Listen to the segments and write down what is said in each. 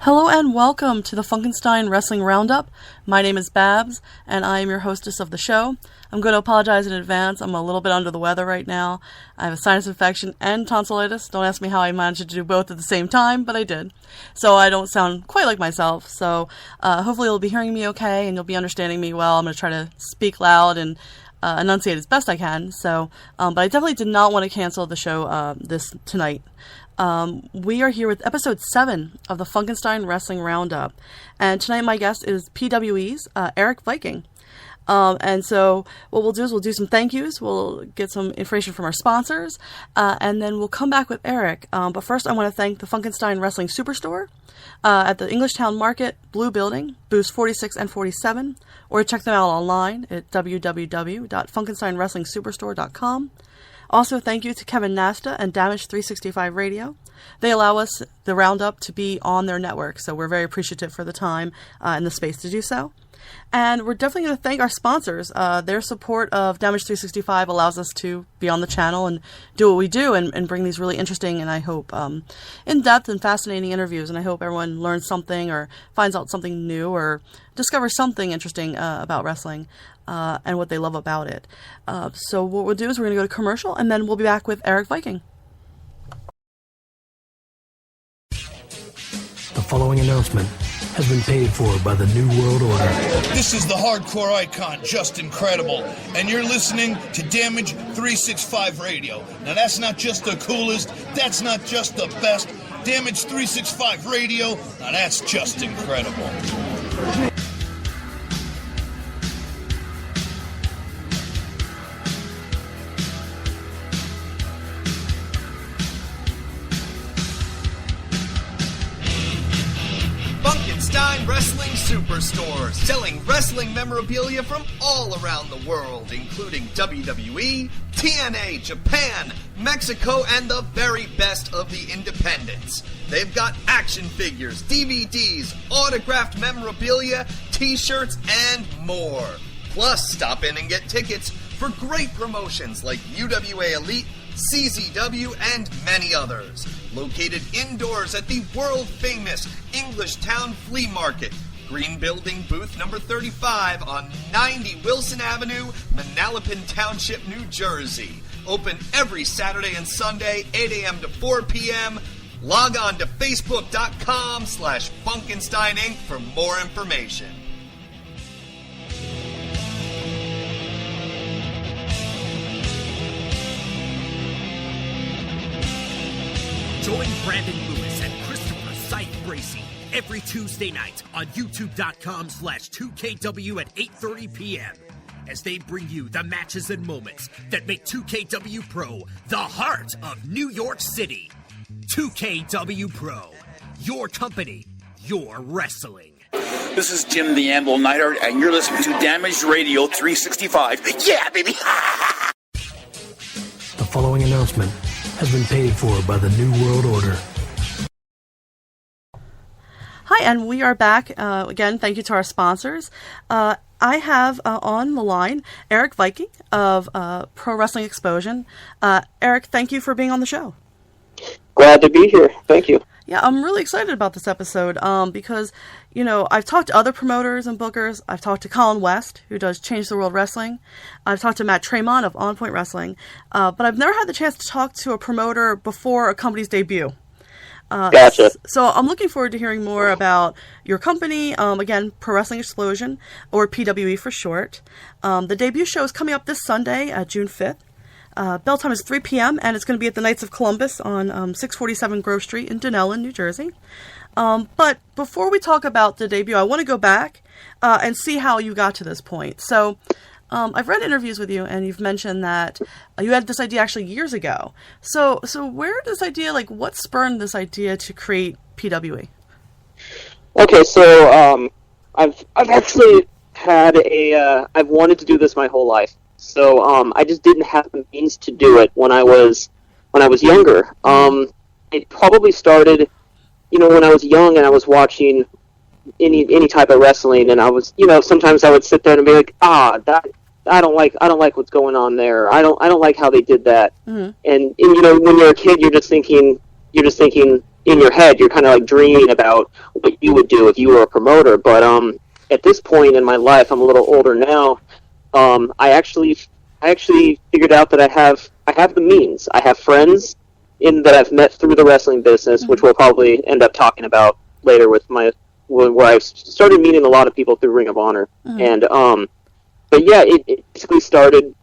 Hello and welcome to the Funkenstein Wrestling Roundup. My name is Babs, and I am your hostess of the show. I'm going to apologize in advance. I'm a little bit under the weather right now. I have a sinus infection and tonsillitis. Don't ask me how I managed to do both at the same time, but I did. So I don't sound quite like myself. So hopefully you'll be hearing me okay, and you'll be understanding me well. I'm going to try to speak loud and enunciate as best I can. So, but I definitely did not want to cancel the show tonight. We are here with episode 7 of the Funkenstein Wrestling Roundup, and tonight my guest is PWE's Erik Viking. And so what we'll do is we'll do some thank yous, we'll get some information from our sponsors, and then we'll come back with Erik. But first I want to thank the Funkenstein Wrestling Superstore at the Englishtown Market, Blue Building, booths 46 and 47, or check them out online at www.funkensteinwrestlingsuperstore.com. Also, thank you to Kevin Nasta and Damage 365 Radio. They allow us, the Roundup, to be on their network, so we're very appreciative for the time and the space to do so. And we're definitely going to thank our sponsors. Their support of Damage 365 allows us to be on the channel and do what we do and bring these really interesting and I hope in-depth and fascinating interviews. And I hope everyone learns something or finds out something new or discovers something interesting about wrestling and what they love about it. So what we'll do is we're going to go to commercial and then we'll be back with Erik Viking. The following announcement has been paid for by the New World Order. This is the hardcore icon, Just Incredible, and you're listening to Damage 365 Radio. Now that's not just the coolest, that's not just the best. Damage 365 Radio, now that's just incredible. Wrestling Superstore, selling wrestling memorabilia from all around the world, including WWE, TNA, Japan, Mexico, and the very best of the independents. They've got action figures, DVDs, autographed memorabilia, t-shirts, and more. Plus, stop in and get tickets for great promotions like UWA Elite, CZW, and many others. Located indoors at the world-famous Englishtown Flea Market, Green Building, booth number 35 on 90 Wilson Avenue, Manalapan Township, New Jersey. Open every Saturday and Sunday, 8 a.m. to 4 p.m. Log on to Facebook.com/Funkenstein Inc. for more information. Join Brandon Lewis and Christopher Scythe Bracey every Tuesday night on youtube.com/2KW at 8:30 p.m. as they bring you the matches and moments that make 2KW Pro the heart of New York City. 2KW Pro, your company, your wrestling. This is Jim the Anvil Neidhart, and you're listening to Damage Radio 365. Yeah, baby! The following announcement has been paid for by the New World Order. Hi, and we are back. Again, thank you to our sponsors. I have on the line Erik Viking of Pro Wrestling Explosion. Erik, thank you for being on the show. Glad to be here. Thank you. Yeah, I'm really excited about this episode because, you know, I've talked to other promoters and bookers. I've talked to Colin West, who does Change the World Wrestling. I've talked to Matt Tremont of On Point Wrestling. But I've never had the chance to talk to a promoter before a company's debut. Gotcha. So I'm looking forward to hearing more about your company. Again, Pro Wrestling Explosion, or PWE for short. The debut show is coming up this Sunday, June 5th. Bell time is 3 p.m., and it's going to be at the Knights of Columbus on 647 Grove Street in Dunellen, New Jersey. But before we talk about the debut, I want to go back and see how you got to this point. So I've read interviews with you, and you've mentioned that you had this idea actually years ago. So where did this idea, like, what spurred this idea to create PWE? Okay, so I've actually had I've wanted to do this my whole life. So I just didn't have the means to do it when I was younger. It probably started, you know, when I was young and I was watching any type of wrestling, and I was, you know, sometimes I would sit there and be like, that I don't like what's going on there. I don't like how they did that. Mm-hmm. And you know, when you're a kid, you're just thinking, you in your head, you're kind of like dreaming about what you would do if you were a promoter. But at this point in my life, I'm a little older now. I actually figured out that I have the means. I have friends that I've met through the wrestling business, which we'll probably end up talking about later with where I started meeting a lot of people through Ring of Honor. And but yeah, it basically started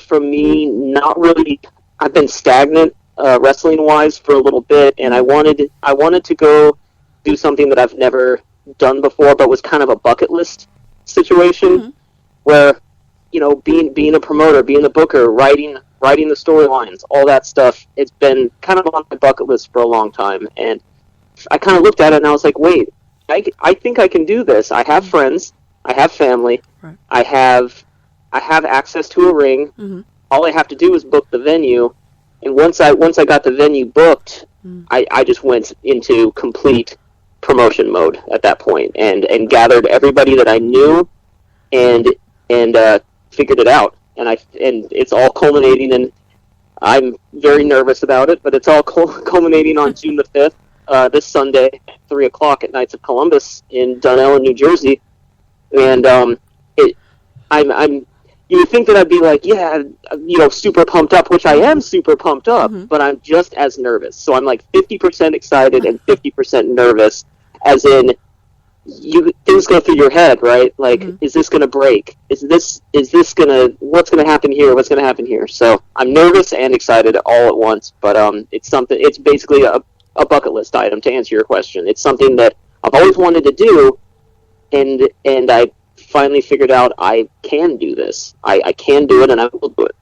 from me not really. I've been stagnant wrestling wise for a little bit, and I wanted to go do something that I've never done before, but was kind of a bucket list situation where, you know, being a promoter, being a booker, writing the storylines, all that stuff. It's been kind of on my bucket list for a long time, and I kind of looked at it and I was like, wait, I think I can do this. I have friends, I have family, Right. I have access to a ring. All I have to do is book the venue, and once I got the venue booked, I just went into complete promotion mode at that point, and gathered everybody that I knew, and figured it out, and it's all culminating, and I'm very nervous about it, but it's all culminating on June the 5th, this Sunday, 3 o'clock at Knights of Columbus in Dunellen, New Jersey, and you would think that I'd be like, yeah, you know, super pumped up, which I am super pumped up, but I'm just as nervous. So I'm like 50% excited and 50% nervous, as in, things go through your head, right? Like, is this going to break? Is this going to, what's going to happen here? What's going to happen here? So I'm nervous and excited all at once, but it's basically a bucket list item, to answer your question. It's something that I've always wanted to do, and I finally figured out I can do this. I can do it, and I will do it.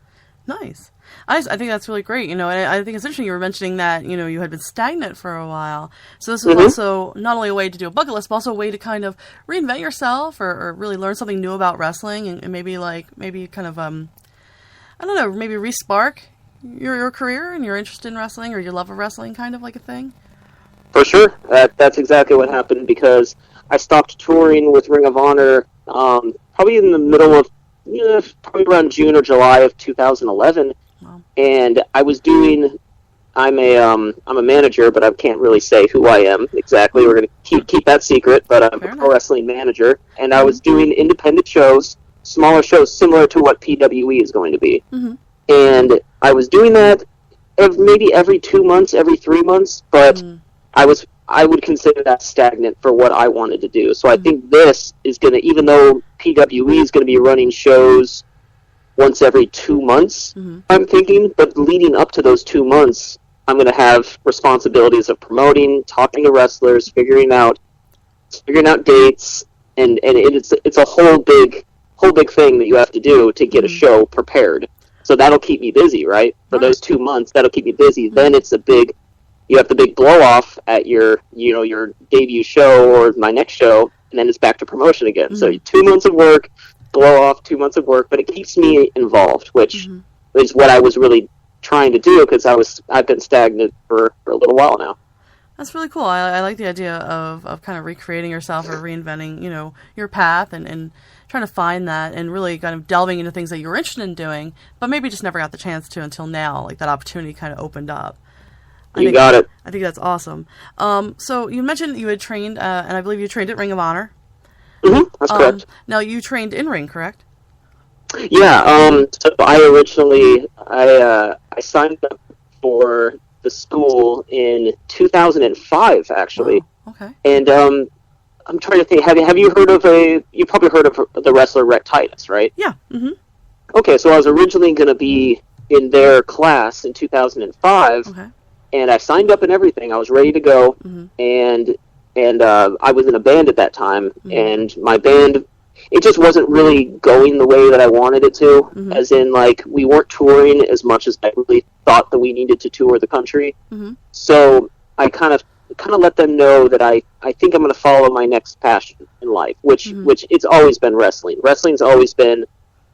Nice. I think that's really great, you know, and I think it's interesting you were mentioning that, you know, you had been stagnant for a while. So this was also not only a way to do a bucket list, but also a way to kind of reinvent yourself or really learn something new about wrestling and maybe kind of, I don't know, maybe re-spark your career and your interest in wrestling or your love of wrestling, kind of like a thing. For sure. That's exactly what happened, because I stopped touring with Ring of Honor probably in the middle of, probably around June or July of 2011. Wow. And I was doing, I'm a manager, but I can't really say who I am exactly. We're going to keep that secret, but I'm a pro wrestling manager. And I was doing independent shows, smaller shows, similar to what PWE is going to be. And I was doing that maybe every 2 months, every 3 months, but I would consider that stagnant for what I wanted to do. So I think this is going to, even though PWE is going to be running shows once every 2 months, I'm thinking, but leading up to those 2 months, I'm going to have responsibilities of promoting, talking to wrestlers, figuring out dates, and it's a whole big thing that you have to do to get a show prepared. So that'll keep me busy, right? For those 2 months, that'll keep me busy. Then it's you have the big blow off at your debut show or my next show, and then it's back to promotion again. So 2 months of work, blow off, 2 months of work, but it keeps me involved, which is what I was really trying to do, because I've been stagnant for a little while now. That's really cool. I like the idea of kind of recreating yourself or reinventing, you know, your path and trying to find that and really kind of delving into things that you were interested in doing, but maybe just never got the chance to until now, like that opportunity kind of opened up. You got it. I think that's awesome. So you mentioned you had trained, and I believe you trained at Ring of Honor. That's correct. Now you trained in ring, correct? Yeah. So I originally I signed up for the school in 2005, actually. Wow. Okay. And I'm trying to think. Have you heard of you probably heard of the wrestler Rhett Titus, right? Yeah. Okay, so I was originally going to be in their class in 2005. Okay. And I signed up and everything. I was ready to go, and I was in a band at that time, and my band, it just wasn't really going the way that I wanted it to, as in, like, we weren't touring as much as I really thought that we needed to tour the country. So I kind of let them know that I think I'm going to follow my next passion in life, which it's always been wrestling. Wrestling's always been,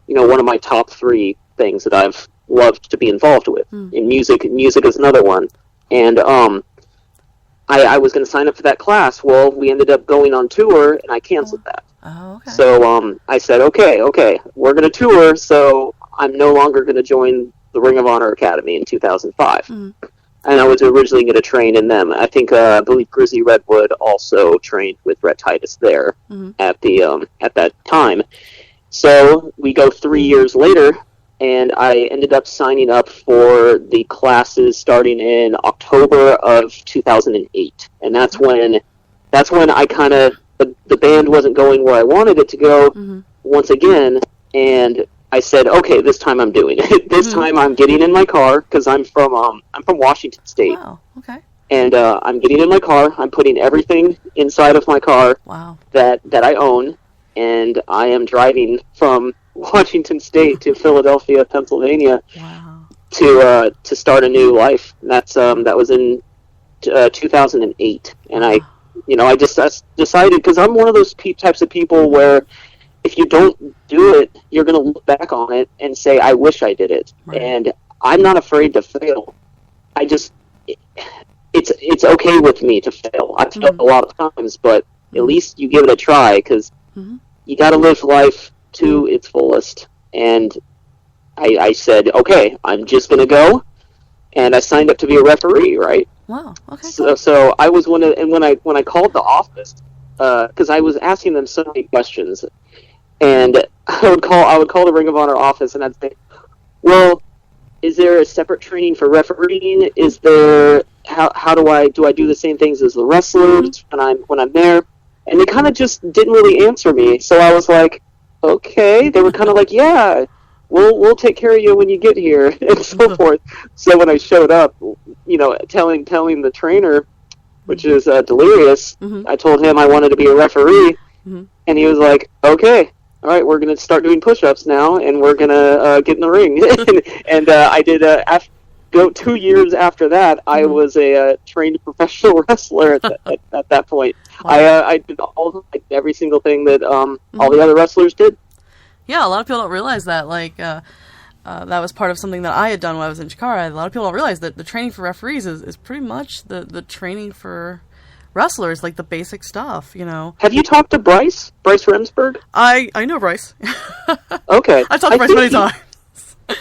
you know, one of my top 3 things that I've loved to be involved with. In music is another one. And I was going to sign up for that class. Well, we ended up going on tour, and I canceled that. Oh, okay. So I said, okay, we're going to tour, so I'm no longer going to join the Ring of Honor Academy in 2005. and I was originally going to train in them. I think I believe Grizzly Redwood also trained with Rhett Titus there at that time. So we go 3 years later, and I ended up signing up for the classes starting in October of 2008, and that's when I kind of the band wasn't going where I wanted it to go once again, and I said, okay, this time I'm doing it. This time I'm getting in my car, because I'm from Washington State. Wow. Okay. And I'm getting in my car. I'm putting everything inside of my car that I own, and I am driving from Washington State to Philadelphia, Pennsylvania, to start a new life. And that was in 2008, and I just decided, because I'm one of those types of people where if you don't do it, you're going to look back on it and say, I wish I did it. Right. And I'm not afraid to fail. It's okay with me to fail. I've failed a lot of times, but at least you give it a try, because you got to live life to its fullest. And I said, okay, I'm just going to go. And I signed up to be a referee, right? Wow. Okay. So I was one of, and when I called the office, because I was asking them so many questions, and I would call the Ring of Honor office, and I'd say, well, is there a separate training for refereeing? Is there, how do I do the same things as the wrestlers when I'm there? And they kind of just didn't really answer me. So I was like, okay. They were kind of like, yeah, we'll take care of you when you get here, and so forth. So when I showed up, telling the trainer, which is Delirious, I told him I wanted to be a referee, and he was like, okay. All right, we're going to start doing push-ups now, and we're going to get in the ring. and I did, 2 years after that, I was a trained professional wrestler at that point. Wow. I did every single thing that all the other wrestlers did. Yeah, a lot of people don't realize that. That was part of something that I had done when I was in Chikara. A lot of people don't realize that the training for referees is pretty much the training for wrestlers, like the basic stuff, Have you talked to Bryce Remsburg? I know Bryce. Okay. I've talked to Bryce many times.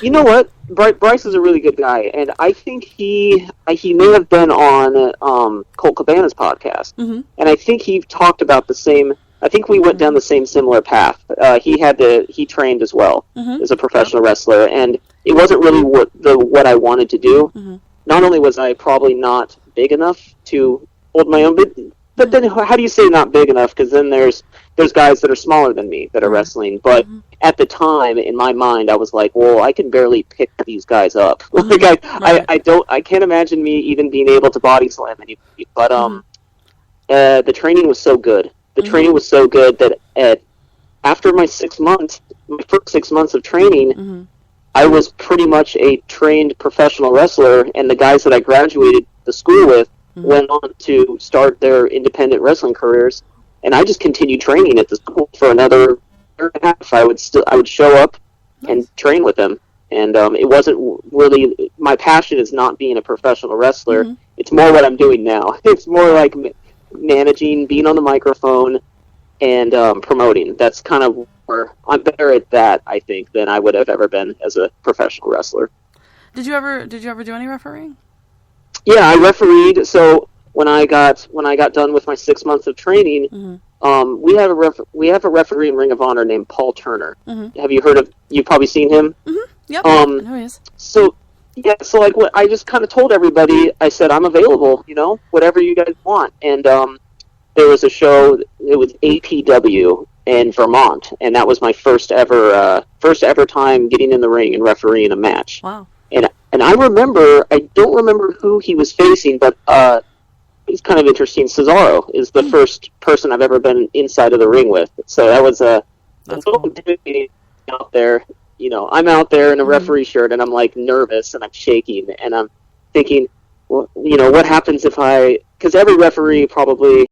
You know what? Bryce is a really good guy, and I think he may have been on Colt Cabana's podcast, and I think he talked about the same. I think we went down the same similar path. He trained as well as a professional wrestler, and it wasn't really what I wanted to do. Not only was I probably not big enough to hold my own, but then how do you say not big enough? Because then there's guys that are smaller than me that are wrestling. But at the time, in my mind, I was like, well, I can barely pick these guys up. I can't imagine me even being able to body slam anybody. But the training was so good. The training was so good that after my first 6 months of training, I was pretty much a trained professional wrestler, and the guys that I graduated the school with went on to start their independent wrestling careers, and I just continued training at the school for another year and a half. I would show up and train with them, and it wasn't really, my passion is not being a professional wrestler. It's more what I'm doing now. It's more like managing, being on the microphone, and promoting. That's kind of where I'm better at that, I think, than I would have ever been as a professional wrestler. Did you ever do any refereeing? Yeah, I refereed. So when I got done with my 6 months of training, we have a referee in Ring of Honor named Paul Turner. Have you heard of? You've probably seen him. Yep. I know he is. So like what I just kind of told everybody, I said I'm available. Whatever you guys want. And there was a show. It was APW in Vermont, and that was my first ever time getting in the ring and refereeing a match. Wow. And I don't remember who he was facing, but it's kind of interesting. Cesaro is the first person I've ever been inside of the ring with. So that was a little intimidating out there. I'm out there in a referee shirt, and I'm like nervous, and I'm shaking, and I'm thinking, well, what happens if because every referee probably